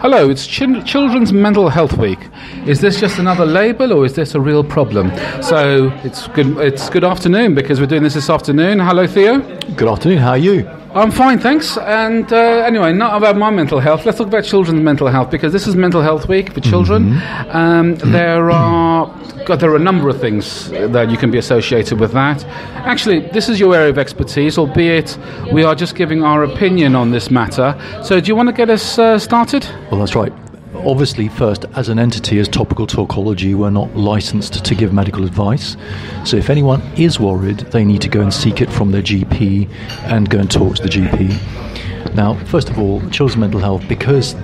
Hello, it's Children's Mental Health Week. Is this just another label or is this a real problem? So it's good afternoon because we're doing this afternoon. Hello, Theo. Good afternoon, how are you? I'm fine, thanks. And anyway, not about my mental health. Let's talk about children's mental health because this is Mental Health Week for children. There are a number of things that you can be associated with that. Actually, this is your area of expertise, albeit we are just giving our opinion on this matter. So do you want to get us started? Well, that's right. Obviously, first, as an entity, as topical toxicology, we're not licensed to give medical advice. So if anyone is worried, they need to go and seek it from their GP and go and talk to the GP. Now, first of all, children's mental health, because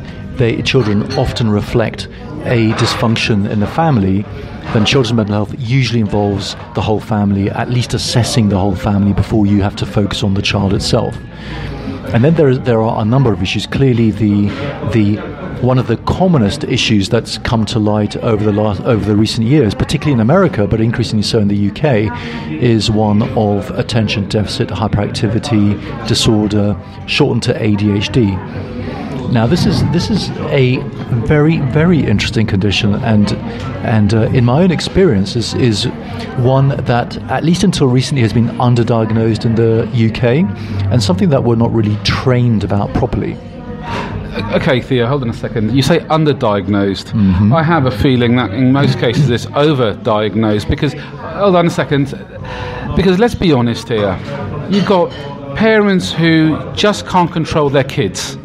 children often reflect a dysfunction in the family, then children's mental health usually involves the whole family, at least assessing the whole family before you have to focus on the child itself. And then there are a number of issues. Clearly, one of the commonest issues that's come to light over the recent years, particularly in America, but increasingly so in the UK, is one of attention deficit hyperactivity disorder, shortened to ADHD. Now, this is a very, very interesting condition, and in my own experience is one that, at least until recently, has been underdiagnosed in the UK, and something that we're not really trained about properly. Okay, Theo, hold on a second. You say underdiagnosed. I have a feeling that in most cases it's overdiagnosed because, hold on a second, because let's be honest here, you've got parents who just can't control their kids.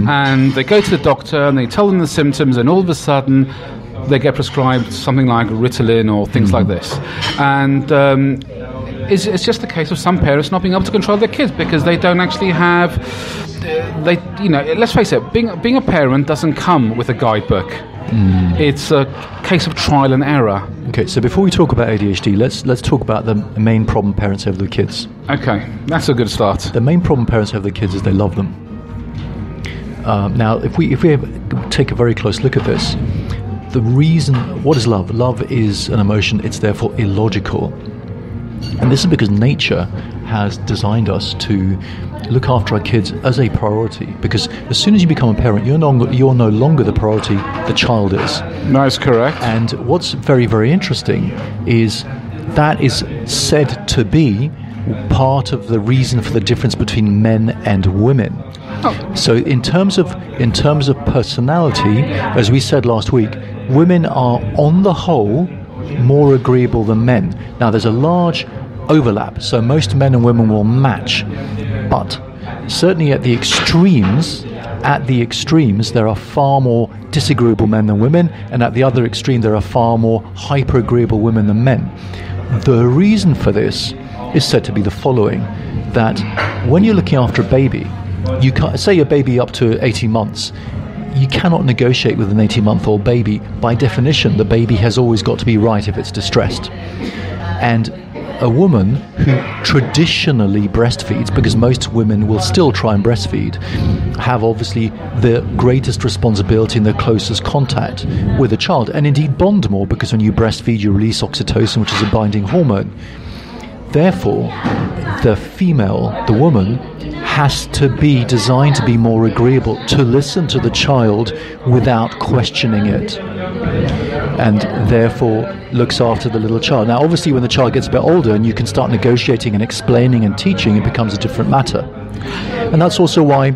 And they go to the doctor and they tell them the symptoms, and all of a sudden they get prescribed something like Ritalin or things like this. And it's just a case of some parents not being able to control their kids because they don't actually have... let's face it, being a parent doesn't come with a guidebook. It's a case of trial and error. Okay, so before we talk about ADHD, let's talk about the main problem parents have with their kids. Okay, that's a good start. The main problem parents have with their kids is they love them. Now, if we take a very close look at this, the reason, what is love? Love is an emotion, it's therefore illogical. And this is because nature has designed us to look after our kids as a priority, because as soon as you become a parent, you're no longer the priority, the child is. That's correct. And what's very, very interesting is that is said to be part of the reason for the difference between men and women. So in terms of personality, as we said last week, women are on the whole more agreeable than men. Now there's a large overlap, so most men and women will match, but certainly at the extremes there are far more disagreeable men than women, and at the other extreme there are far more hyper agreeable women than men. The reason for this is said to be the following: that when you're looking after a baby, you can't say a baby up to 18 months, you cannot negotiate with an 18-month-old baby. By definition, the baby has always got to be right if it's distressed. And a woman who traditionally breastfeeds, because most women will still try and breastfeed, have obviously the greatest responsibility and the closest contact with a child, and indeed bond more, because when you breastfeed you release oxytocin, which is a binding hormone. Therefore, the woman, has to be designed to be more agreeable, to listen to the child without questioning it, and therefore looks after the little child. Now, obviously, when the child gets a bit older and you can start negotiating and explaining and teaching, it becomes a different matter. And that's also why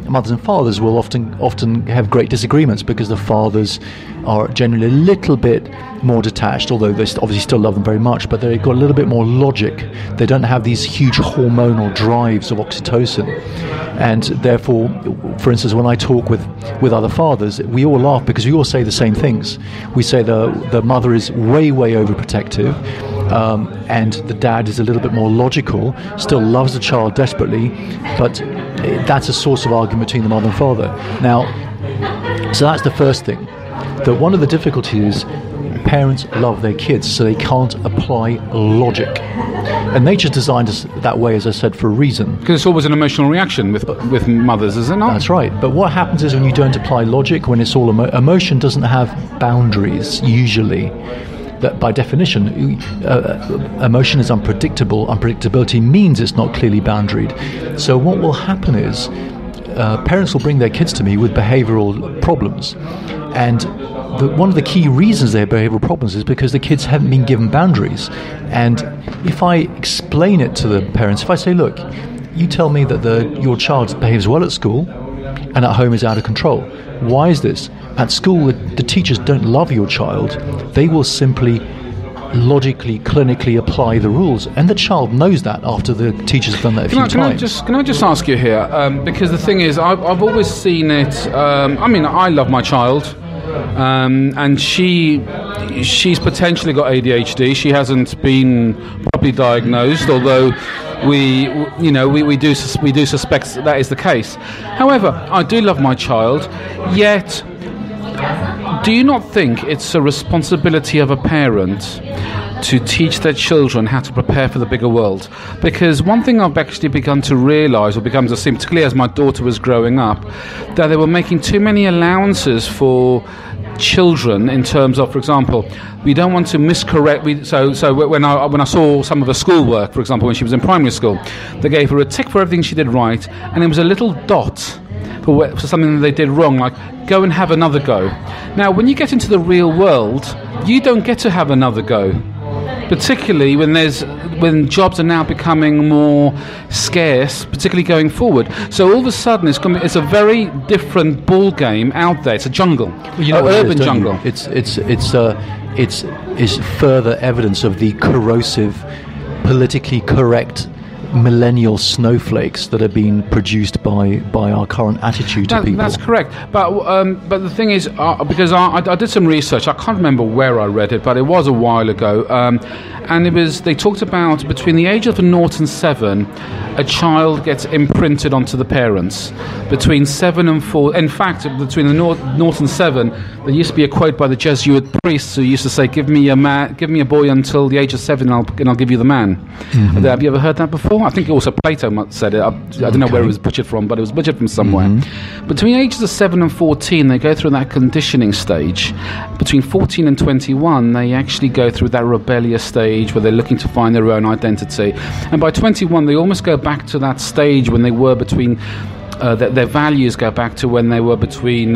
mothers and fathers will often have great disagreements, because the fathers are generally a little bit more detached, although they obviously still love them very much, but they've got a little bit more logic. They don't have these huge hormonal drives of oxytocin. And therefore, for instance, when I talk with other fathers, we all laugh because we all say the same things. We say the mother is way, way overprotective, and the dad is a little bit more logical, still loves the child desperately, but that's a source of argument between the mother and father. Now, so that's the first thing. That one of the difficulties is parents love their kids, so they can't apply logic. And nature's designed us that way, as I said, for a reason. Because it's always an emotional reaction with mothers, is it not? That's right. But what happens is when you don't apply logic, when it's all emotion doesn't have boundaries, usually. That by definition, emotion is unpredictable. Unpredictability means it's not clearly boundaried. So what will happen is parents will bring their kids to me with behavioral problems, and one of the key reasons they have behavioral problems is because the kids haven't been given boundaries. And if I explain it to the parents, if I say, look, you tell me that your child behaves well at school and at home is out of control. Why is this? At school, the teachers don't love your child. They will simply logically, clinically apply the rules, and the child knows that after the teachers have done that a few times. Can I just ask you here, because the thing is, I've always seen it, I love my child, and she's potentially got ADHD. She hasn't been properly diagnosed, although we do suspect that is the case. However, I do love my child, yet do you not think it's a responsibility of a parent to teach their children how to prepare for the bigger world? Because one thing I've actually begun to realise, or begun to see, particularly as my daughter was growing up, that they were making too many allowances for children in terms of, for example, we don't want to miscorrect. So when I saw some of her schoolwork, for example, when she was in primary school, they gave her a tick for everything she did right, and it was a little dot for something that they did wrong, like go and have another go. Now, when you get into the real world, you don't get to have another go, particularly when jobs are now becoming more scarce, particularly going forward. So all of a sudden, it's a very different ball game out there. It's a jungle, urban jungle. It's further evidence of the corrosive, politically correct millennial snowflakes that are being produced by our current attitude to people. That's correct. But the thing is, because I did some research, I can't remember where I read it, but it was a while ago, and they talked about between the age of 0 and 7, a child gets imprinted onto the parents. Between 7 and 4, in fact, between the 0 and 7, there used to be a quote by the Jesuit priests who used to say, "Give me a boy until the age of 7, and I'll give you the man." Mm-hmm. Have you ever heard that before? I think also Plato said it. I don't know where it was butchered from, but it was butchered from somewhere. Mm-hmm. Between the ages of 7 and 14, they go through that conditioning stage. Between 14 and 21, they actually go through that rebellious stage where they're looking to find their own identity. And by 21, they almost go back to that stage when they were between, their values go back to when they were between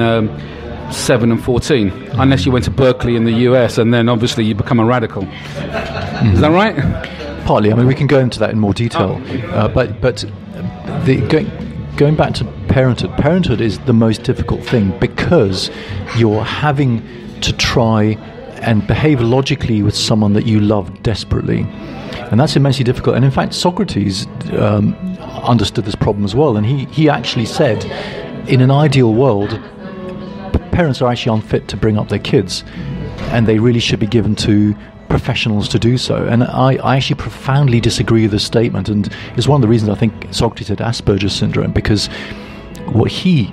7 and 14, unless you went to Berkeley in the US, and then obviously you become a radical. Mm-hmm. Is that right? Partly. I mean, we can go into that in more detail. But going back to parenthood is the most difficult thing, because you're having to try and behave logically with someone that you love desperately. And that's immensely difficult. And in fact, Socrates understood this problem as well. And he actually said, in an ideal world, parents are actually unfit to bring up their kids, and they really should be given to professionals to do so. And I actually profoundly disagree with this statement, and it's one of the reasons I think Socrates had Asperger's syndrome, because what he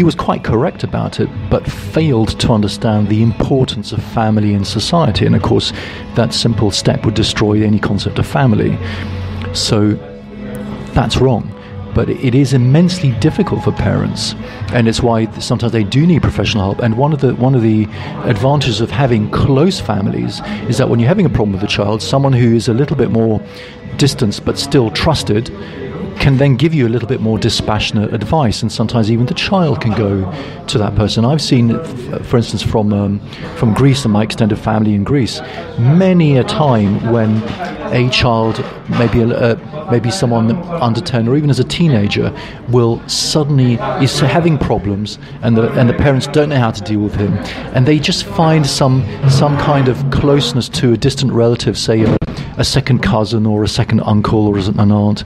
was quite correct about it, but failed to understand the importance of family in society. And of course, that simple step would destroy any concept of family. So that's wrong. But it is immensely difficult for parents, and it's why sometimes they do need professional help. And one of the advantages of having close families is that when you're having a problem with a child, someone who is a little bit more distanced but still trusted can then give you a little bit more dispassionate advice, and sometimes even the child can go to that person. I've seen, for instance, from Greece and my extended family in Greece, many a time when a child, maybe someone under 10 or even as a teenager, will suddenly is having problems, and the parents don't know how to deal with him, and they just find some kind of closeness to a distant relative, say a second cousin or a second uncle or an aunt.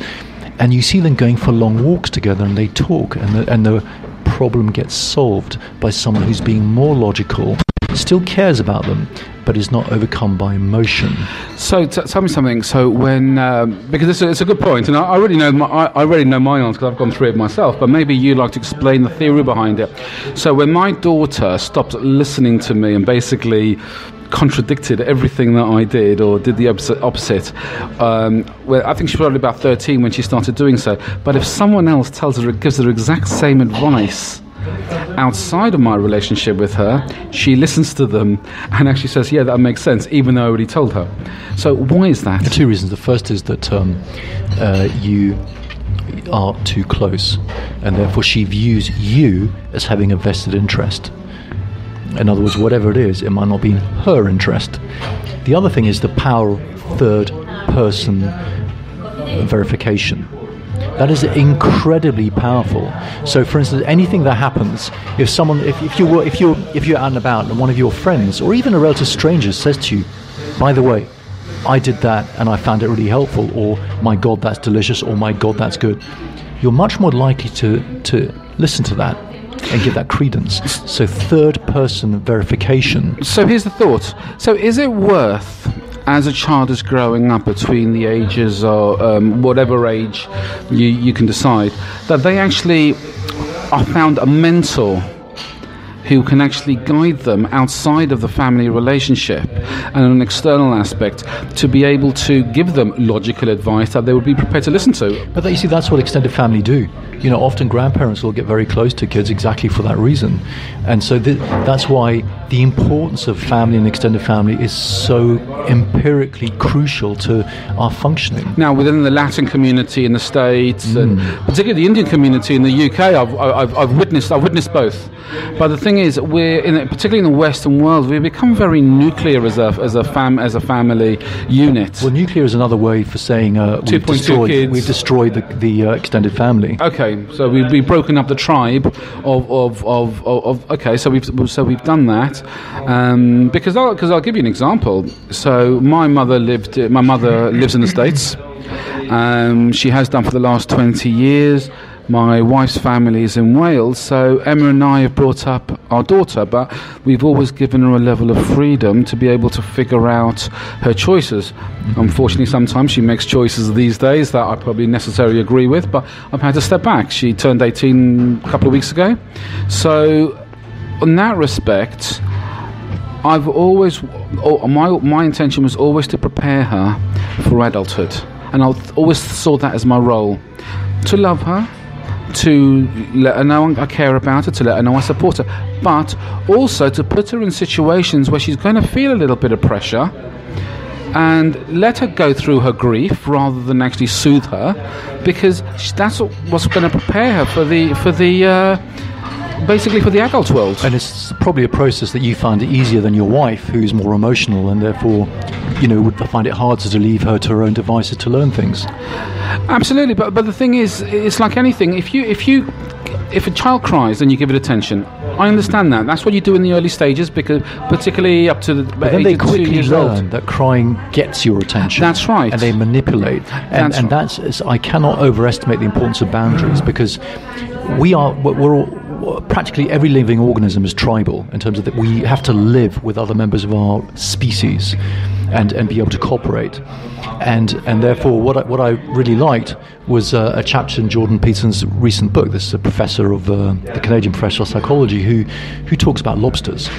And you see them going for long walks together, and they talk, and the problem gets solved by someone who's being more logical, still cares about them, but is not overcome by emotion. So tell me something. So when because it's a good point, and I already know my answer because I've gone through it myself. But maybe you'd like to explain the theory behind it. So when my daughter stopped listening to me and basically contradicted everything that I did, or did the opposite. Well, I think she was probably about 13 when she started doing so. But if someone else gives her exact same advice outside of my relationship with her, she listens to them and actually says, "Yeah, that makes sense," even though I already told her. So why is that? There are two reasons. The first is that are too close, and therefore she views you as having a vested interest. In other words, whatever it is, it might not be in her interest. The other thing is the power of third person verification. That is incredibly powerful. So, for instance, anything that happens, if you're out and about and one of your friends or even a relative stranger says to you, "By the way, I did that and I found it really helpful," or "My God, that's delicious," or "My God, that's good," you're much more likely to listen to that and give that credence. So, third person verification. So here's the thought. So is it worth, as a child is growing up between the ages of whatever age you can decide, that they actually are found a mentor who can actually guide them outside of the family relationship and an external aspect to be able to give them logical advice that they would be prepared to listen to? But you see, that's what extended family do. Often grandparents will get very close to kids exactly for that reason. And so that's why the importance of family and extended family is so empirically crucial to our functioning. Now, within the Latin community in the States, and particularly the Indian community in the UK, I've witnessed both. But the thing is, particularly in the Western world, we've become very nuclear as a family unit. Well, nuclear is another way for saying we've destroyed the extended family. Okay, so we've broken up the tribe of okay, so we've done that. Because I'll give you an example. So my mother lives in the States. She has done for the last 20 years. My wife's family is in Wales, so Emma and I have brought up our daughter, but we've always given her a level of freedom to be able to figure out her choices. Unfortunately, sometimes she makes choices these days that I probably necessarily agree with, but I've had to step back. She turned 18 a couple of weeks ago. So, in that respect, I've always... my intention was always to prepare her for adulthood. And I always saw that as my role. To love her, to let her know I care about her, to let her know I support her, but also to put her in situations where she's going to feel a little bit of pressure and let her go through her grief rather than actually soothe her, because that's what's going to prepare her for the adult world. And it's probably a process that you find easier than your wife, who's more emotional and therefore, would find it harder to leave her to her own devices to learn things. Absolutely, but the thing is, it's like anything. If a child cries and you give it attention, I understand that. That's what you do in the early stages, because particularly up to the but then they quickly learn that crying gets your attention. That's right, and they manipulate. And that's I cannot overestimate the importance of boundaries, because we're all. Practically every living organism is tribal in terms of that we have to live with other members of our species and be able to cooperate. And therefore what I really liked was a chapter in Jordan Peterson's recent book. This is a professor of the Canadian professor of psychology who talks about lobsters.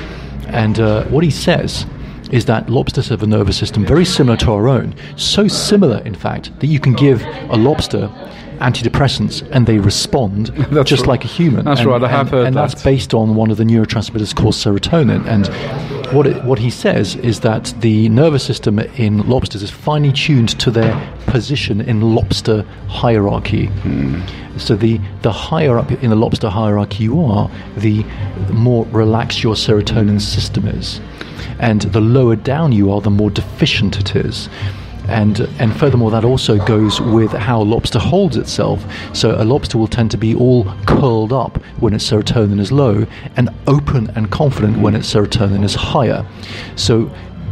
And what he says is that lobsters have a nervous system very similar to our own. So similar, in fact, that you can give a lobster antidepressants and they respond just like a human. That's right, I have heard that. And that's based on one of the neurotransmitters called serotonin. And what he says is that the nervous system in lobsters is finely tuned to their position in lobster hierarchy. So the higher up in the lobster hierarchy you are, the more relaxed your serotonin system is. And the lower down you are, the more deficient it is. And furthermore, that also goes with how a lobster holds itself. So a lobster will tend to be all curled up when its serotonin is low, and open and confident when its serotonin is higher. So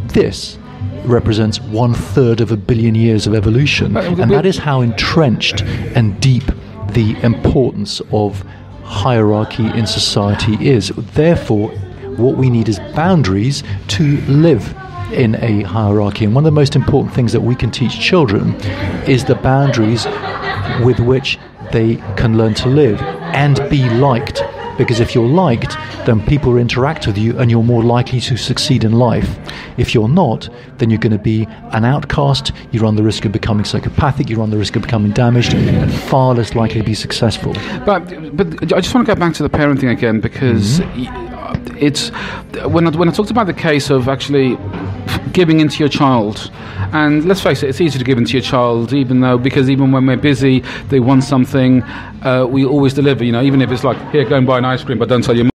this represents 1/3 of a billion years of evolution, and that is how entrenched and deep the importance of hierarchy in society is. Therefore, what we need is boundaries to live in a hierarchy. And one of the most important things that we can teach children is the boundaries with which they can learn to live and be liked. Because if you're liked, then people interact with you and you're more likely to succeed in life. If you're not, then you're going to be an outcast, you run the risk of becoming psychopathic, you run the risk of becoming damaged, and far less likely to be successful. But I just want to go back to the parenting again, because it's when I talked about the case of actually giving into your child. And let's face it, it's easy to give into your child, because even when we're busy, they want something, we always deliver, even if it's like, here, go and buy an ice cream, but don't tell your mum.